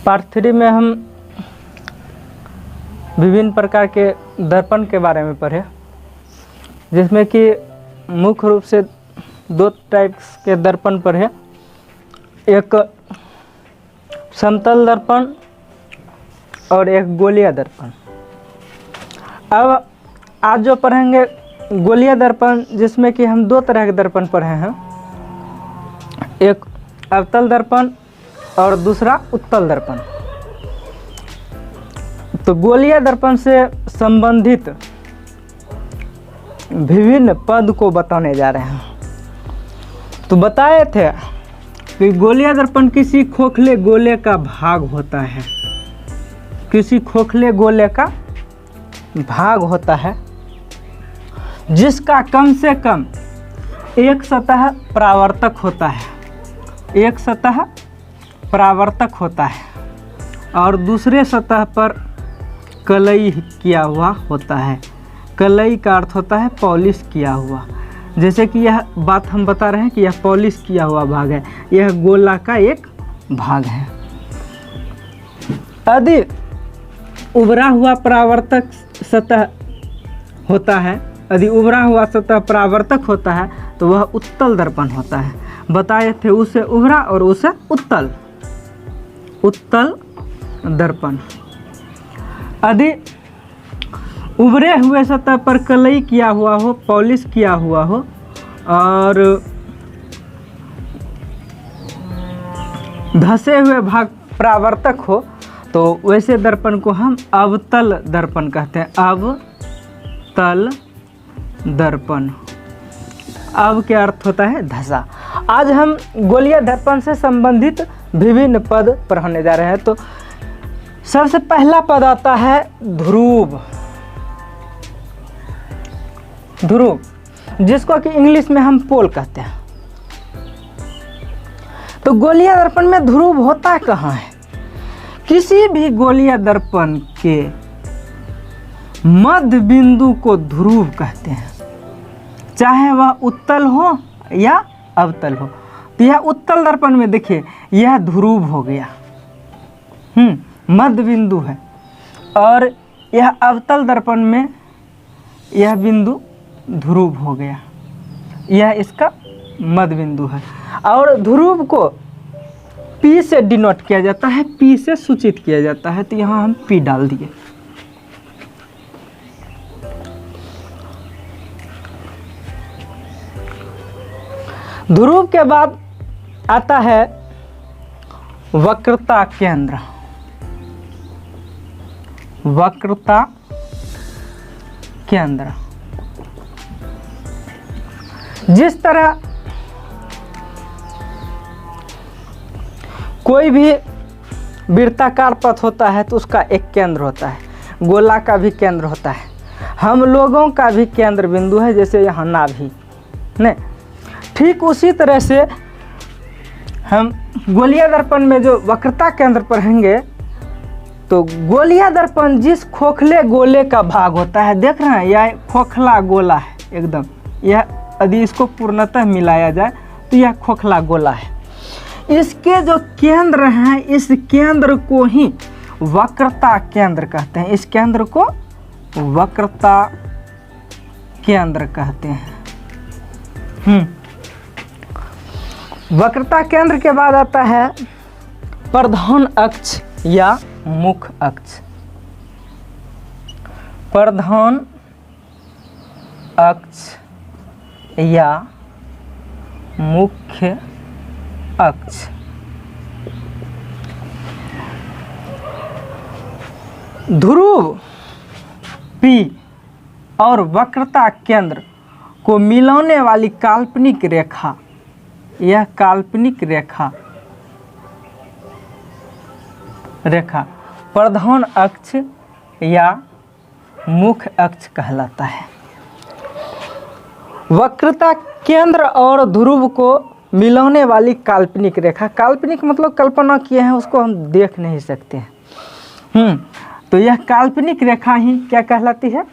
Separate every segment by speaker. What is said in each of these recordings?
Speaker 1: Part 3 में हम विभिन्न प्रकार के दर्पण के बारे में पढ़े, जिसमें कि मुख्य रूप से 2 टाइप्स के दर्पण पढ़े। एक समतल दर्पण और एक गोलीय दर्पण। अब आज जो पढ़ेंगे गोलीय दर्पण, जिसमें कि हम 2 तरह के दर्पण पढ़े हैं, एक अवतल दर्पण और दूसरा उत्तल दर्पण। तो गोलीय दर्पण से संबंधित विभिन्न पद को बताने जा रहे हैं। तो बताए थे कि गोलीय दर्पण किसी खोखले गोले का भाग होता है, किसी खोखले गोले का भाग होता है जिसका कम से कम एक सतह परावर्तक होता है, एक सतह परावर्तक होता है और दूसरे सतह पर कलई किया हुआ होता है। कलई का अर्थ होता है पॉलिश किया हुआ। जैसे कि यह बात हम बता रहे हैं कि यह पॉलिश किया हुआ भाग है, यह गोला का एक भाग है। यदि उभरा हुआ परावर्तक सतह होता है, यदि उभरा हुआ सतह परावर्तक होता है तो वह उत्तल दर्पण होता है। बताए थे उसे उभरा और उसे उत्तल, उत्तल दर्पण। यदि उभरे हुए सतह पर कलई किया हुआ हो, पॉलिश किया हुआ हो और धसे हुए भाग परावर्तक हो तो वैसे दर्पण को हम अवतल दर्पण कहते हैं। अवतल दर्पण, अव के अर्थ होता है धसा। आज हम गोलीय दर्पण से संबंधित विभिन्न पद पढ़ने जा रहे हैं। तो सबसे पहला पद आता है ध्रुव। ध्रुव, जिसको कि इंग्लिश में हम पोल कहते हैं। तो गोलीय दर्पण में ध्रुव होता कहाँ है? किसी भी गोलीय दर्पण के मध्य बिंदु को ध्रुव कहते हैं, चाहे वह उत्तल हो या अवतल हो। तो यह उत्तल दर्पण में देखिए यह ध्रुव हो गया, मध्य बिंदु है। और यह अवतल दर्पण में यह बिंदु ध्रुव हो गया, यह इसका मध्य बिंदु है। और ध्रुव को P से डिनोट किया जाता है, P से सूचित किया जाता है। तो यहाँ हम P डाल दिए। ध्रुव के बाद आता है वक्रता केंद्र। वक्रता केंद्र, जिस तरह कोई भी वृत्ताकार पथ होता है तो उसका एक केंद्र होता है, गोला का भी केंद्र होता है, हम लोगों का भी केंद्र बिंदु है, जैसे यहाँ नाभि नहीं। ठीक उसी तरह से हम गोलीय दर्पण में जो वक्रता केंद्र पढ़ेंगे, तो गोलीय दर्पण जिस खोखले गोले का भाग होता है, देख रहे हैं यह खोखला गोला है एकदम। यह यदि इसको पूर्णतः मिलाया जाए तो यह खोखला गोला है। इसके जो केंद्र हैं, इस केंद्र को ही वक्रता केंद्र कहते हैं। इस केंद्र को वक्रता केंद्र कहते हैं। वक्रता केंद्र के बाद आता है प्रधान अक्ष या मुख्य अक्ष। प्रधान अक्ष या मुख्य अक्ष। ध्रुव P और वक्रता केंद्र को मिलाने वाली काल्पनिक रेखा, यह काल्पनिक रेखा प्रधान अक्ष या मुख्य अक्ष कहलाता है। वक्रता केंद्र और ध्रुव को मिलाने वाली काल्पनिक रेखा, काल्पनिक मतलब कल्पना किए हैं, उसको हम देख नहीं सकते हैं। तो यह काल्पनिक रेखा ही क्या कहलाती है?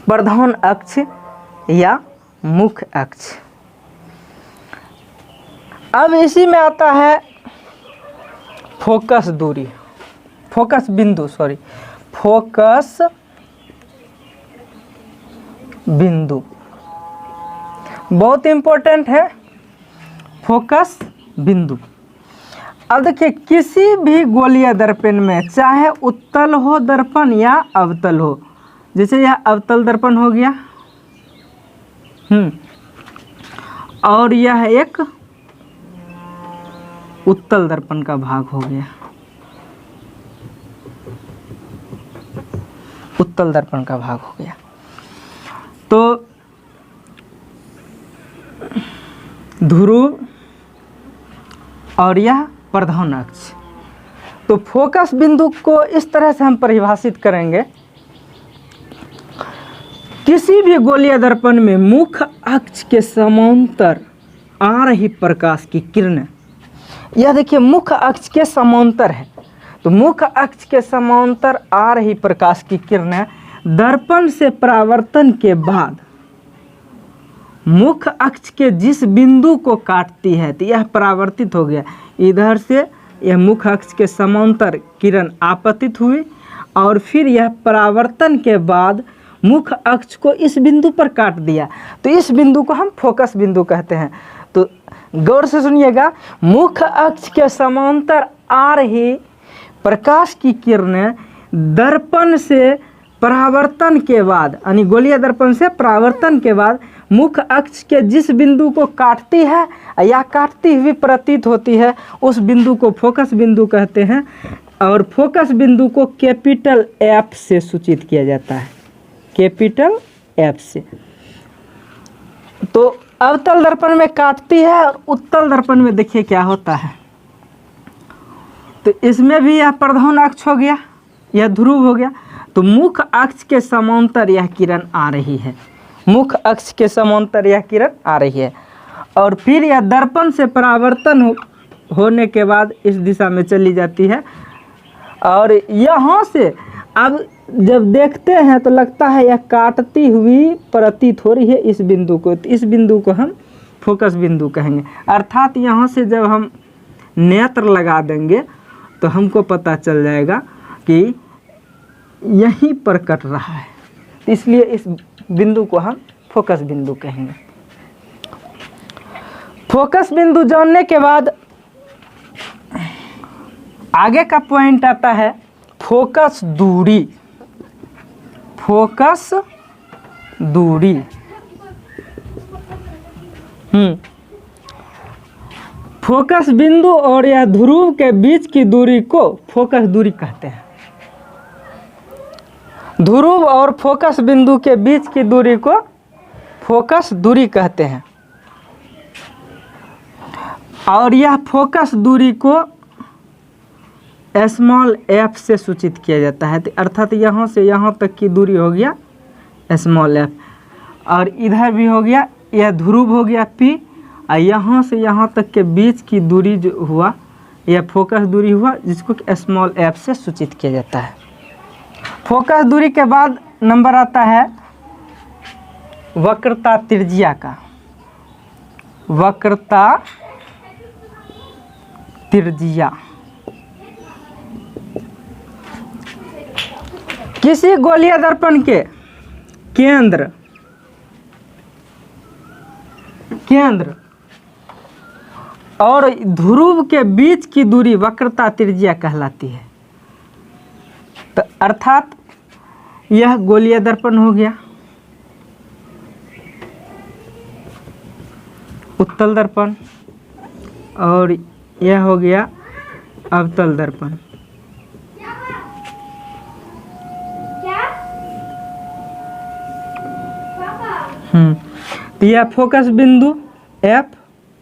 Speaker 1: प्रधान अक्ष या मुख्य अक्ष। अब इसी में आता है फोकस दूरी, फोकस बिंदु, सॉरी, फोकस बिंदु बहुत इंपॉर्टेंट है, फोकस बिंदु। अब देखिए किसी भी गोलीय दर्पण में चाहे उत्तल हो दर्पण या अवतल हो, जैसे यह अवतल दर्पण हो गया, और यह एक उत्तल दर्पण का भाग हो गया, उत्तल दर्पण का भाग हो गया। तो ध्रुव और यह प्रधान अक्ष। तो फोकस बिंदु को इस तरह से हम परिभाषित करेंगे, किसी भी गोलीय दर्पण में मुख्य अक्ष के समांतर आ रही प्रकाश की किरण, यह देखिए मुख्य अक्ष के समांतर है, तो मुख्य अक्ष के समांतर आ रही प्रकाश की किरणें दर्पण से परावर्तन के बाद मुख्य अक्ष के जिस बिंदु को काटती है, तो यह परावर्तित हो गया, इधर से यह मुख्य अक्ष के समांतर किरण आपतित हुई और फिर यह परावर्तन के बाद मुख्य अक्ष को इस बिंदु पर काट दिया, तो इस बिंदु को हम फोकस बिंदु कहते हैं। तो गौर से सुनिएगा, मुख्य अक्ष के समांतर आ रही प्रकाश की किरणें दर्पण से परावर्तन के बाद, यानी गोलीय दर्पण से परावर्तन के बाद मुख्य अक्ष के जिस बिंदु को काटती है या काटती हुई प्रतीत होती है, उस बिंदु को फोकस बिंदु कहते हैं। और फोकस बिंदु को कैपिटल एफ से सूचित किया जाता है, कैपिटल एफ से। तो अवतल दर्पण में काटती है और उत्तल दर्पण में देखिए क्या होता है, तो इसमें भी यह प्रधान अक्ष हो गया, यह ध्रुव हो गया। तो मुख्य अक्ष के समांतर यह किरण आ रही है, मुख्य अक्ष के समांतर यह किरण आ रही है, और फिर यह दर्पण से परावर्तन होने के बाद इस दिशा में चली जाती है। और यहाँ से अब जब देखते हैं तो लगता है यह काटती हुई प्रतीत हो रही है इस बिंदु को, तो इस बिंदु को हम फोकस बिंदु कहेंगे। अर्थात यहाँ से जब हम नेत्र लगा देंगे तो हमको पता चल जाएगा कि यहीं पर कट रहा है, तो इसलिए इस बिंदु को हम फोकस बिंदु कहेंगे। फोकस बिंदु जानने के बाद आगे का पॉइंट आता है फोकस दूरी, फोकस दूरी। फोकस बिंदु और यह ध्रुव के बीच की दूरी को फोकस दूरी कहते हैं। ध्रुव और फोकस बिंदु के बीच की दूरी को फोकस दूरी कहते हैं। और यह फोकस दूरी को स्मॉल एफ से सूचित किया जाता है, अर्थात यहाँ से यहाँ तक की दूरी हो गया स्मॉल एफ, और इधर भी हो गया, यह ध्रुव हो गया पी, और यहाँ से यहाँ तक के बीच की दूरी जो हुआ यह फोकस दूरी हुआ, जिसको स्मॉल एफ से सूचित किया जाता है। फोकस दूरी के बाद नंबर आता है वक्रता त्रिज्या का, वक्रता त्रिज्या। किसी गोलीय दर्पण के केंद्र और ध्रुव के बीच की दूरी वक्रता त्रिज्या कहलाती है। तो अर्थात यह गोलीय दर्पण हो गया, उत्तल दर्पण, और यह हो गया अवतल दर्पण। तो यह फोकस बिंदु एफ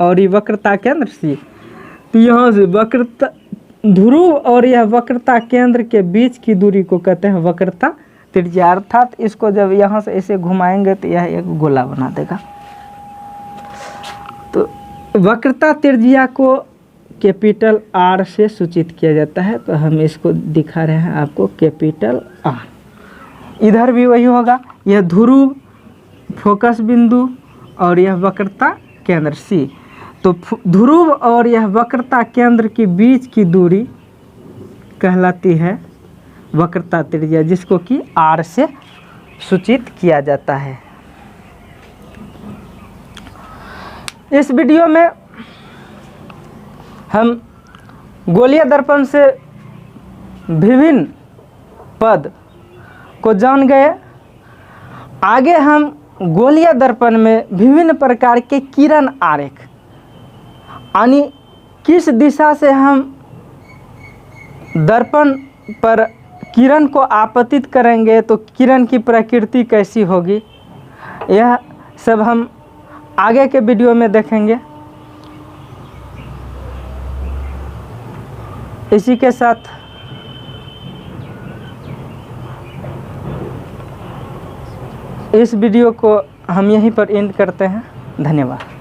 Speaker 1: और ये वक्रता केंद्र सी। तो यहाँ से वक्रता ध्रुव और यह वक्रता केंद्र के बीच की दूरी को कहते हैं वक्रता त्रिज्या। अर्थात इसको जब यहाँ से ऐसे घुमाएंगे तो यह एक गोला बना देगा। तो वक्रता त्रिज्या को कैपिटल आर से सूचित किया जाता है, तो हम इसको दिखा रहे हैं आपको कैपिटल आर। इधर भी वही होगा, यह ध्रुव फोकस बिंदु और यह वक्रता केंद्र सी। तो ध्रुव और यह वक्रता केंद्र के बीच की दूरी कहलाती है वक्रता त्रिज्या, जिसको कि r से सूचित किया जाता है। इस वीडियो में हम गोलीय दर्पण से विभिन्न पद को जान गए। आगे हम गोलीय दर्पण में विभिन्न प्रकार के किरण आरेख, यानी किस दिशा से हम दर्पण पर किरण को आपतित करेंगे तो किरण की प्रकृति कैसी होगी, यह सब हम आगे के वीडियो में देखेंगे। इसी के साथ इस वीडियो को हम यहीं पर एंड करते हैं। धन्यवाद।